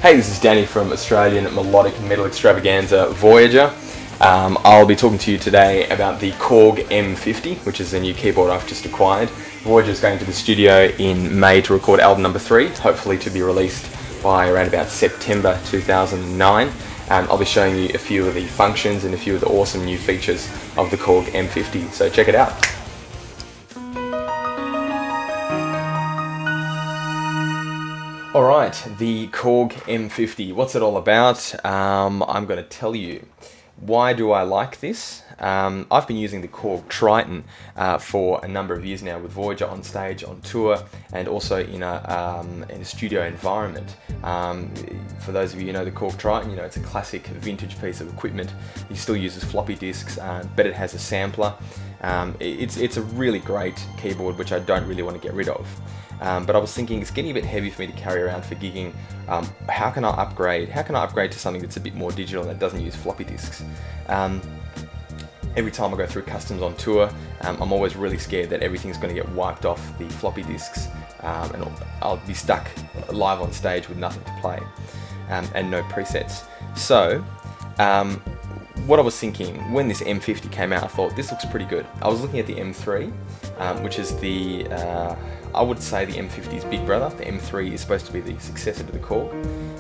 Hey, this is Danny from Australian melodic metal extravaganza Voyager. I'll be talking to you today about the Korg M50, which is a new keyboard I've just acquired. Voyager is going to the studio in May to record album number 3, hopefully to be released by around about September 2009. I'll be showing you a few of the functions and a few of the awesome new features of the Korg M50, so check it out. Alright, the Korg M50, what's it all about? I'm going to tell you. Why do I like this? I've been using the Korg Triton for a number of years now with Voyager on stage, on tour, and also in a studio environment. For those of you who know the Korg Triton, you know it's a classic vintage piece of equipment. It still uses floppy disks, but it has a sampler. It's a really great keyboard which I don't really want to get rid of. But I was thinking it's getting a bit heavy for me to carry around for gigging. How can I upgrade? How can I upgrade to something that's a bit more digital that doesn't use floppy disks? Every time I go through customs on tour, I'm always really scared that everything's going to get wiped off the floppy disks, and I'll be stuck live on stage with nothing to play and no presets. So what I was thinking when this M50 came out, I thought this looks pretty good. I was looking at the M3, which is the I would say the M50's big brother. The M3 is supposed to be the successor to the Korg.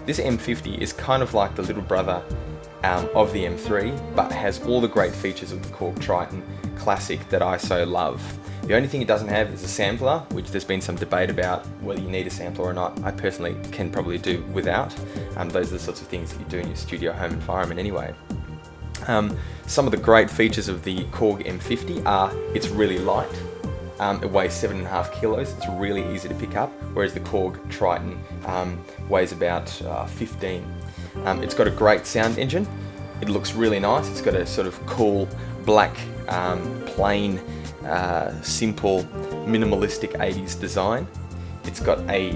This M50 is kind of like the little brother of the M3, but has all the great features of the Korg Triton Classic that I so love. The only thing it doesn't have is a sampler, which there's been some debate about whether you need a sampler or not. I personally can probably do without. Those are the sorts of things that you do in your studio home environment anyway. Some of the great features of the Korg M50 are it's really light. It weighs 7.5 kilos, it's really easy to pick up, whereas the Korg Triton weighs about 15. It's got a great sound engine, it looks really nice, it's got a sort of cool, black, plain, simple, minimalistic 80s design. It's got a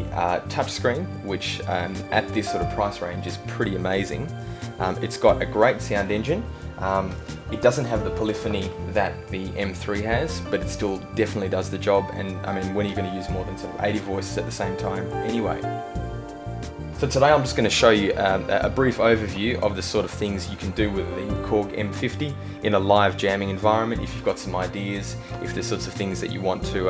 touchscreen, which at this sort of price range is pretty amazing. It's got a great sound engine. It doesn't have the polyphony that the M3 has, but it still definitely does the job, and I mean, when are you going to use more than sort of 80 voices at the same time anyway? So today I'm just going to show you a brief overview of the sort of things you can do with the Korg M50 in a live jamming environment. If you've got some ideas, if there's sorts of things that you want to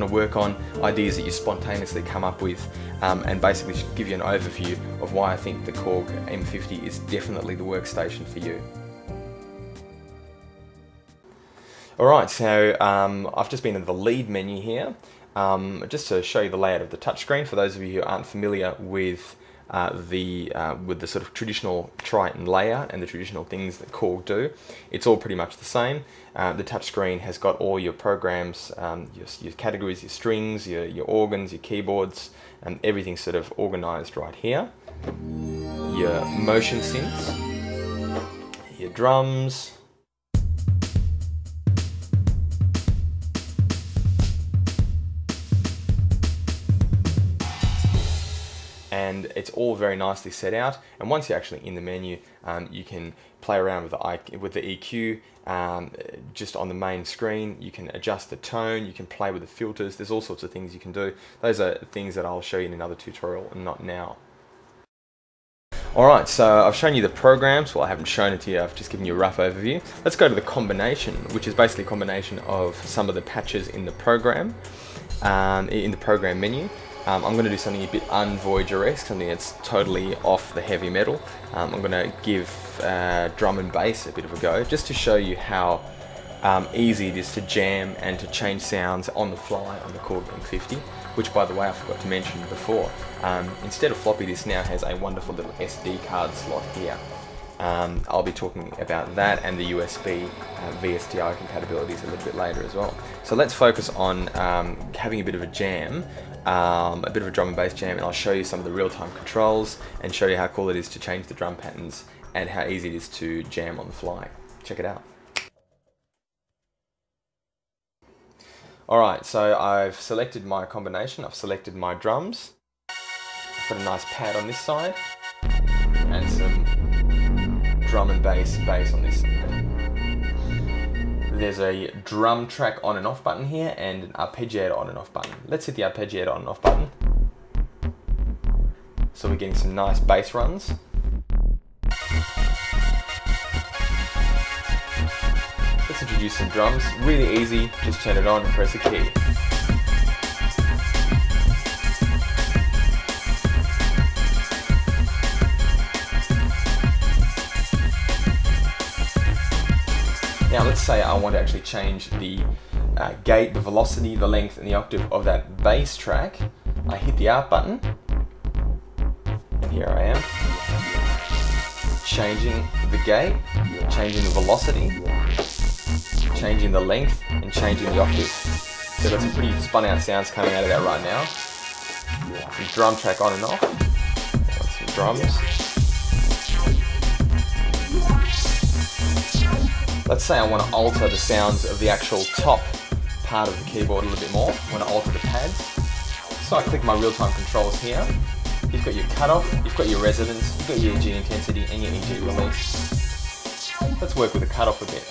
work on, ideas that you spontaneously come up with, and basically give you an overview of why I think the Korg M50 is definitely the workstation for you. Alright, so I've just been in the lead menu here, just to show you the layout of the touchscreen for those of you who aren't familiar with the sort of traditional Triton layout and the traditional things that Korg do. It's all pretty much the same. The touchscreen has got all your programs, your categories, your strings, your organs, your keyboards, and everything's sort of organized right here. Your motion synths, your drums, and it's all very nicely set out. And once you're actually in the menu, you can play around with the EQ just on the main screen. You can adjust the tone, you can play with the filters, there's all sorts of things you can do. Those are things that I'll show you in another tutorial and not now. Alright, so I've shown you the programs. Well, I haven't shown it to you, I've just given you a rough overview. Let's go to the combination, which is basically a combination of some of the patches in the program, in the program menu. I'm going to do something a bit un-Voyager-esque, something that's totally off the heavy metal. I'm going to give drum and bass a bit of a go, just to show you how easy it is to jam and to change sounds on the fly on the Korg M50, which, by the way, I forgot to mention before. Instead of floppy, this now has a wonderful little SD card slot here. I'll be talking about that and the USB VSTI compatibilities a little bit later as well. So let's focus on having a bit of a jam, a bit of a drum and bass jam, and I'll show you some of the real-time controls and show you how cool it is to change the drum patterns and how easy it is to jam on the fly. Check it out. Alright, so I've selected my combination, I've selected my drums, I've got a nice pad on this side, and some drum and bass on this side. There's a drum track on and off button here and an arpeggiator on and off button. Let's hit the arpeggiator on and off button. so we're getting some nice bass runs. Let's introduce some drums. Really easy, just turn it on and press a key. Now let's say I want to actually change the gate, the velocity, the length and the octave of that bass track. I hit the Alt button, and here I am, changing the gate, changing the velocity, changing the length, and changing the octave. So got some pretty spun out sounds coming out of that right now. Some drum track on and off, some drums. Let's say I want to alter the sounds of the actual top part of the keyboard a little bit more. I want to alter the pads. So I click my real-time controls here. You've got your cutoff, you've got your resonance, you've got your EG intensity and your EG release. Let's work with the cutoff a bit.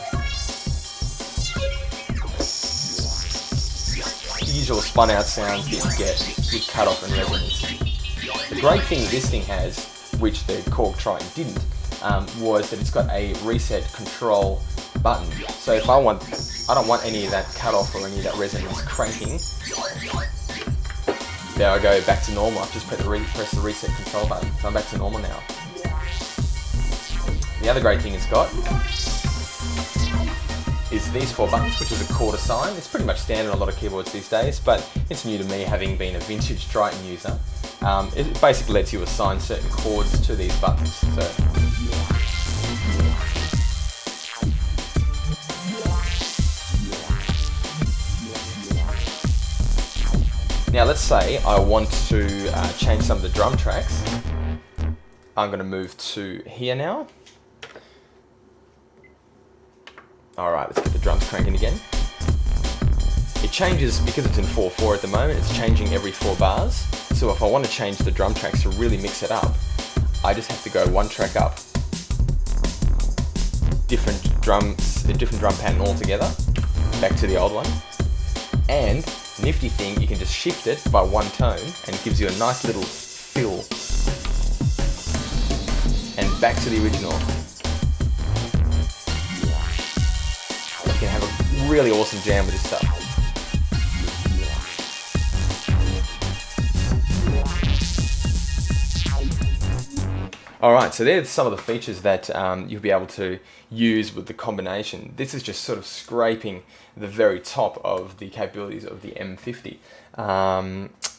The usual spun out sounds that you get with cutoff and resonance. The great thing that this thing has, which the Korg Triton didn't, was that it's got a reset control button. So if I don't want any of that cutoff or any of that resonance cranking, there I go, back to normal. I've just press the reset control button, so I'm back to normal now. The other great thing it's got is these 4 buttons, which is a quarter sign. It's pretty much standard on a lot of keyboards these days, but it's new to me having been a vintage Triton user. It basically lets you assign certain chords to these buttons. So now let's say I want to change some of the drum tracks. I'm going to move to here now. Alright, let's get the drums cranking again. It changes, because it's in 4/4 at the moment, it's changing every 4 bars. So if I want to change the drum tracks to really mix it up, I just have to go 1 track up. Different drum pattern altogether, back to the old one. And nifty thing, you can just shift it by 1 tone and it gives you a nice little fill. And back to the original. You can have a really awesome jam with this stuff. Alright, so there's some of the features that you'll be able to use with the combination. This is just sort of scraping the very top of the capabilities of the M50.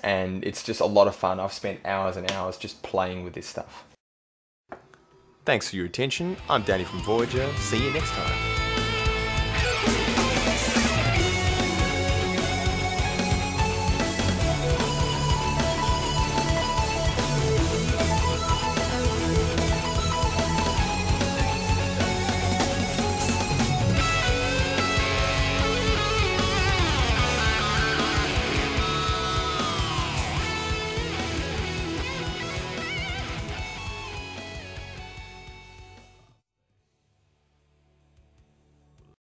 And it's just a lot of fun. I've spent hours and hours just playing with this stuff. Thanks for your attention. I'm Danny from Voyager. See you next time.